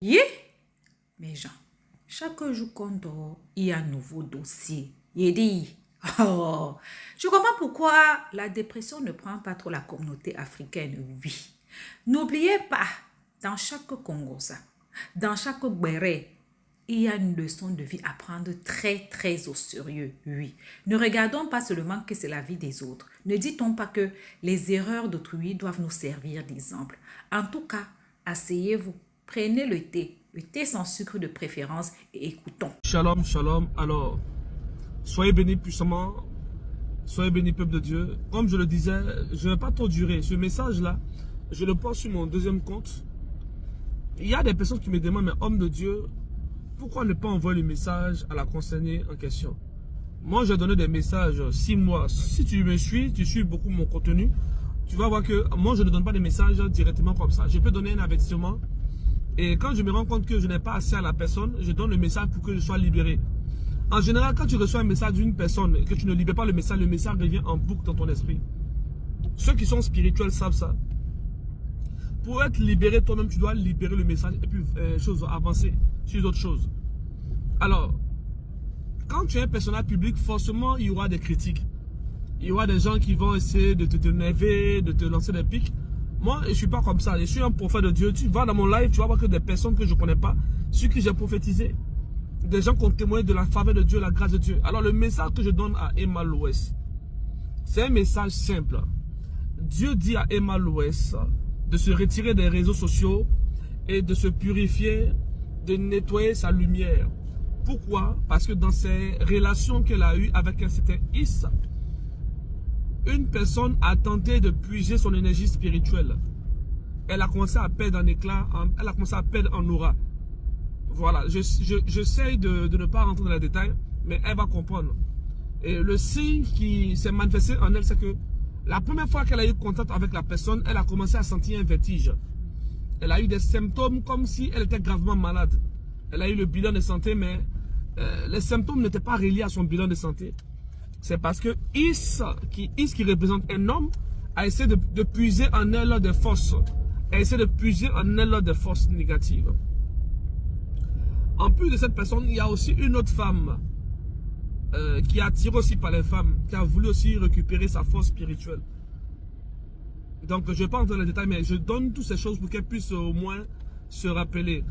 Yeah, mes gens, chaque jour qu'on dort, il y a un nouveau dossier. Il dit, oh, je comprends pourquoi la dépression ne prend pas trop la communauté africaine, oui. N'oubliez pas, dans chaque Congosa, dans chaque Béré, il y a une leçon de vie à prendre très au sérieux, oui. Ne regardons pas seulement que c'est la vie des autres. Ne dit-on pas que les erreurs d'autrui doivent nous servir d'exemple. En tout cas, asseyez-vous, prenez le thé sans sucre de préférence et écoutons. Shalom, shalom. Alors, soyez bénis puissamment, soyez bénis peuple de Dieu. Comme je le disais, je ne vais pas trop durer. Ce message-là, je le poste sur mon deuxième compte. Il y a des personnes qui me demandent, mais homme de Dieu, pourquoi ne pas envoyer le message à la concernée en question? Moi, j'ai donné des messages 6 mois. Si tu me suis, tu suis beaucoup mon contenu, tu vas voir que moi, je ne donne pas des messages directement comme ça. Je peux donner un avertissement. Et quand je me rends compte que je n'ai pas assez à la personne, je donne le message pour que je sois libéré. En général, quand tu reçois un message d'une personne et que tu ne libères pas le message revient en boucle dans ton esprit. Ceux qui sont spirituels savent ça. Pour être libéré toi-même, tu dois libérer le message et puis avancer sur d'autres choses. Alors, quand tu es un personnage public, forcément, il y aura des critiques. Il y aura des gens qui vont essayer de te énerver, de te lancer des pics. Moi, je ne suis pas comme ça. Je suis un prophète de Dieu. Tu vas dans mon live, tu vas voir que des personnes que je ne connais pas, sur qui j'ai prophétisé. Des gens qui ont témoigné de la faveur de Dieu, la grâce de Dieu. Alors, le message que je donne à Emma Louès, c'est un message simple. Dieu dit à Emma Louès de se retirer des réseaux sociaux et de se purifier, de nettoyer sa lumière. Pourquoi? Parce que dans ses relations qu'elle a eues avec un certain Issa, une personne a tenté de puiser son énergie spirituelle. Elle a commencé à perdre en éclat, elle a commencé à perdre en aura. Voilà, j'essaie de ne pas rentrer dans les détails, mais elle va comprendre. Et le signe qui s'est manifesté en elle, c'est que la première fois qu'elle a eu contact avec la personne, elle a commencé à sentir un vertige. Elle a eu des symptômes comme si elle était gravement malade. Elle a eu le bilan de santé, mais les symptômes n'étaient pas reliés à son bilan de santé. C'est parce que Is qui représente un homme, a essayé de puiser en elle des forces. A essayé de puiser en elle des forces négatives. En plus de cette personne, il y a aussi une autre femme qui est attirée aussi par les femmes, qui a voulu aussi récupérer sa force spirituelle. Donc, je ne vais pas entrer dans les détails, mais je donne toutes ces choses pour qu'elle puisse au moins se rappeler.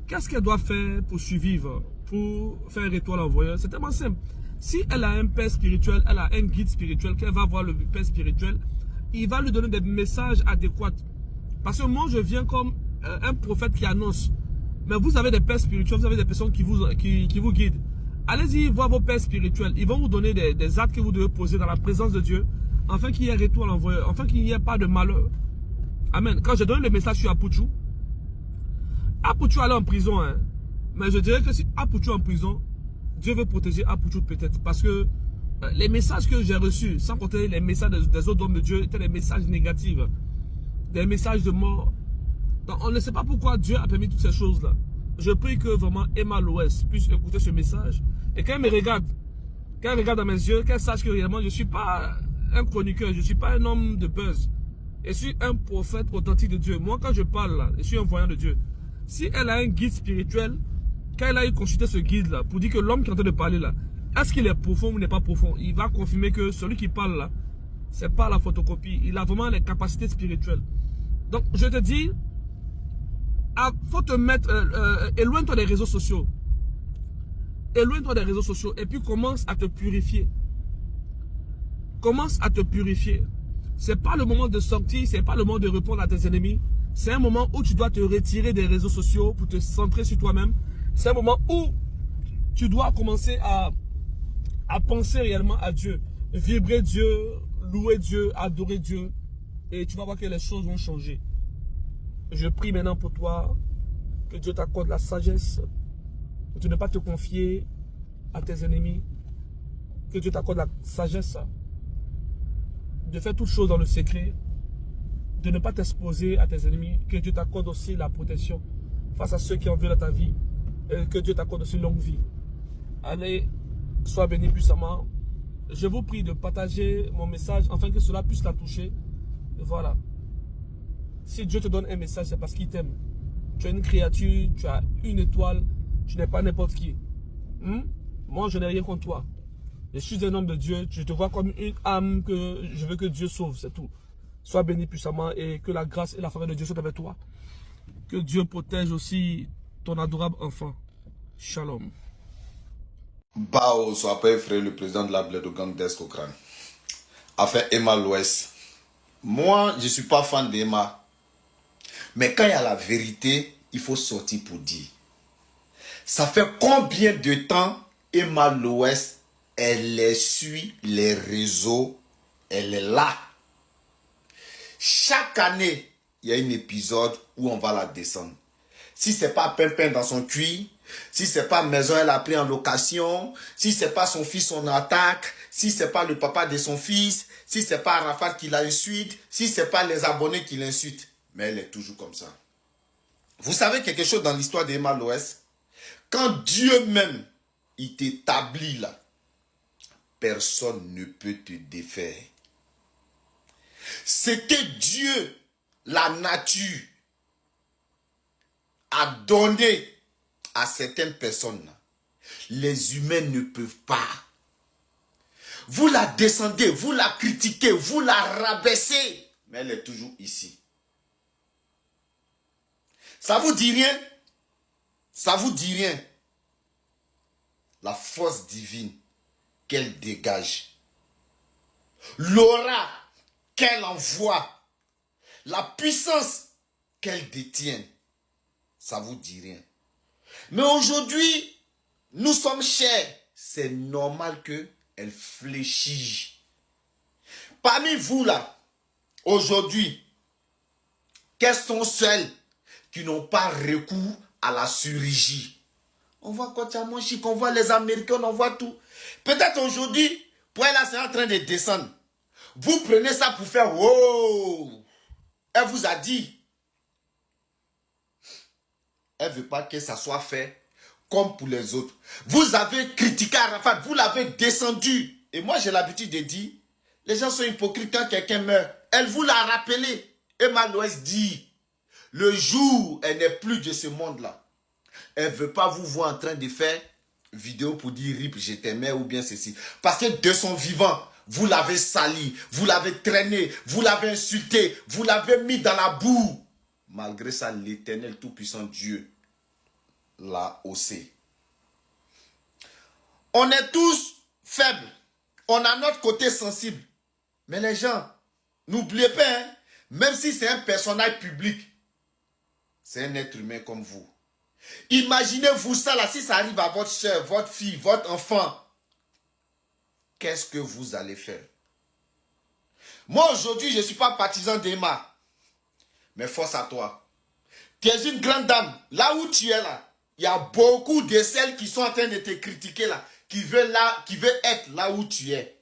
Qu'est-ce qu'elle doit faire pour survivre, pour faire un étoile envoyeur? C'est tellement simple. Si elle a un père spirituel, elle a un guide spirituel, qu'elle va voir le père spirituel, il va lui donner des messages adéquats. Parce que moi, je viens comme un prophète qui annonce. Mais vous avez des pères spirituels, vous avez des personnes qui vous guident. Allez-y voir vos pères spirituels. Ils vont vous donner des actes que vous devez poser dans la présence de Dieu, afin qu'il y ait un étoile envoyeur, afin qu'il n'y ait pas de malheur. Amen. Quand je donne le message sur Apuchu allait en prison. Hein. Mais je dirais que si Apuchu est en prison, Dieu veut protéger Apuchu peut-être. Parce que les messages que j'ai reçus, sans compter les messages des autres hommes de Dieu, étaient des messages négatifs. Des messages de mort. Donc on ne sait pas pourquoi Dieu a permis toutes ces choses-là. Je prie que vraiment Emma Louès puisse écouter ce message. Et quand elle me regarde, dans mes yeux, qu'elle sache que réellement je ne suis pas un chroniqueur, je ne suis pas un homme de buzz. Je suis un prophète authentique de Dieu. Moi quand je parle là, je suis un voyant de Dieu. Si elle a un guide spirituel, quand elle a eu consulté ce guide-là, pour dire que l'homme qui est en train de parler là, est-ce qu'il est profond ou n'est pas profond? Il va confirmer que celui qui parle là, c'est pas la photocopie. Il a vraiment les capacités spirituelles. Donc, je te dis, faut te mettre, éloigne-toi des réseaux sociaux. Éloigne-toi des réseaux sociaux et puis commence à te purifier. Commence à te purifier. C'est pas le moment de sortir, c'est pas le moment de répondre à tes ennemis. C'est un moment où tu dois te retirer des réseaux sociaux pour te centrer sur toi-même. C'est un moment où tu dois commencer à penser réellement à Dieu. Vibrer Dieu, louer Dieu, adorer Dieu. Et tu vas voir que les choses vont changer. Je prie maintenant pour toi que Dieu t'accorde la sagesse de ne pas te confier à tes ennemis. Que Dieu t'accorde la sagesse de faire toutes choses dans le secret. De ne pas t'exposer à tes ennemis. Que Dieu t'accorde aussi la protection face à ceux qui en veulent à ta vie. Et que Dieu t'accorde aussi longue vie. Allez, sois béni puissamment. Je vous prie de partager mon message afin que cela puisse la toucher. Voilà. Si Dieu te donne un message, c'est parce qu'il t'aime. Tu es une créature, tu as une étoile, tu n'es pas n'importe qui. Moi, je n'ai rien contre toi. Je suis un homme de Dieu, je te vois comme une âme que je veux que Dieu sauve, c'est tout. Sois béni puissamment et que la grâce et la faveur de Dieu soient avec toi. Que Dieu protège aussi ton adorable enfant. Shalom. Bao, soit pas frère, le président de la Bled Gang d'Escocran. Affaire Emma l'Ouest. Moi, je ne suis pas fan d'Emma. Mais quand il y a la vérité, il faut sortir pour dire. Ça fait combien de temps Emma l'Ouest, elle suit les réseaux, elle est là. Chaque année, il y a un épisode où on va la descendre. Si ce n'est pas Pimpin dans son cuir, si ce n'est pas maison elle a pris en location, si ce n'est pas son fils on attaque, si ce n'est pas le papa de son fils, si ce n'est pas Arafat qui l'insulte, si ce n'est pas les abonnés qui l'insultent. Mais elle est toujours comme ça. Vous savez quelque chose dans l'histoire d'Emma l'Ouest? Quand Dieu même, il t'établit là, personne ne peut te défaire. C'est que Dieu, la nature, a donné à certaines personnes. Les humains ne peuvent pas. Vous la descendez, vous la critiquez, vous la rabaissez, mais elle est toujours ici. Ça vous dit rien? Ça vous dit rien? La force divine qu'elle dégage, l'aura qu'elle envoie, la puissance qu'elle détient, ça vous dit rien. Mais aujourd'hui, nous sommes chers. C'est normal qu'elle fléchisse. Parmi vous là, aujourd'hui, quels sont ceux qui n'ont pas recours à la chirurgie? On voit Kotiamonchik, on voit les Américains, on voit tout. Peut-être aujourd'hui, pour elle là, c'est en train de descendre. Vous prenez ça pour faire wow. Elle vous a dit. Elle ne veut pas que ça soit fait comme pour les autres. Vous avez critiqué Arafat, vous l'avez descendu. Et moi, j'ai l'habitude de dire, les gens sont hypocrites quand quelqu'un meurt. Elle vous l'a rappelé. Emma l'Ouest dit, le jour, elle n'est plus de ce monde-là. Elle ne veut pas vous voir en train de faire vidéo pour dire rip, je t'aimais ou bien ceci. Parce que de son vivant, vous l'avez sali, vous l'avez traîné, vous l'avez insulté, vous l'avez mis dans la boue. Malgré ça, l'Éternel Tout-Puissant Dieu l'a haussé. On est tous faibles. On a notre côté sensible. Mais les gens, n'oubliez pas, hein, même si c'est un personnage public, c'est un être humain comme vous. Imaginez-vous ça là, si ça arrive à votre soeur, votre fille, votre enfant. Qu'est-ce que vous allez faire? Moi aujourd'hui, je ne suis pas partisan d'Emma. Mais force à toi. Tu es une grande dame. Là où tu es là, il y a beaucoup de celles qui sont en train de te critiquer là, qui veulent être là où tu es.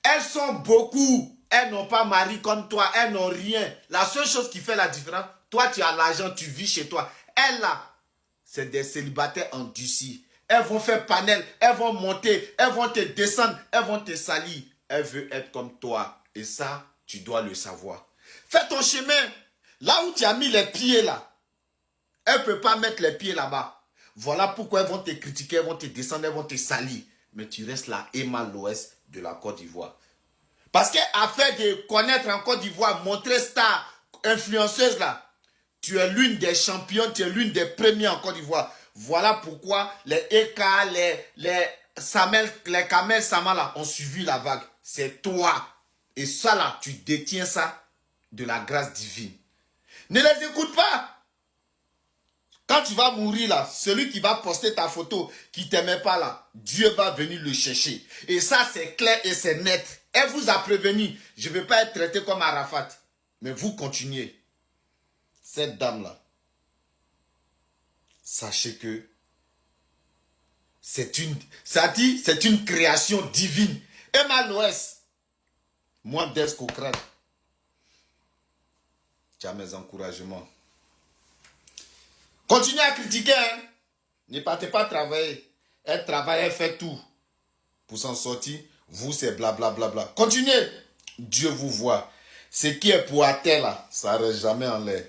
Elles sont beaucoup. Elles n'ont pas mari comme toi. Elles n'ont rien. La seule chose qui fait la différence, toi tu as l'argent, tu vis chez toi. Elles là, c'est des célibataires endurcis. Elles vont faire panel, elles vont monter, elles vont te descendre, elles vont te salir. Elles veulent être comme toi. Et ça, tu dois le savoir. Fais ton chemin. Là où tu as mis les pieds là, elles ne peuvent pas mettre les pieds là-bas. Voilà pourquoi elles vont te critiquer, elles vont te descendre, elles vont te salir. Mais tu restes là, Emma l'Ouest de la Côte d'Ivoire. Parce qu'afin de connaître en Côte d'Ivoire, montrer star, influenceuse là, tu es l'une des championnes, tu es l'une des premières en Côte d'Ivoire. Voilà pourquoi les Eka, les Kamel Sama là ont suivi la vague. C'est toi. Et ça là, tu détiens ça de la grâce divine. Ne les écoute pas. Quand tu vas mourir là, celui qui va poster ta photo, qui ne t'aimait pas là, Dieu va venir le chercher. Et ça c'est clair et c'est net. Elle vous a prévenu. Je ne veux pas être traité comme Arafat. Mais vous continuez. Cette dame-là, sachez que c'est une création divine. Emma l'Ouest, moi d'Escocran, tu as mes encouragements. Continuez à critiquer, hein? Ne partez pas travailler. Elle travaille, elle fait tout pour s'en sortir. Vous, c'est blablabla. Continuez. Dieu vous voit. Ce qui est pour à terre, là, ça ne reste jamais en l'air.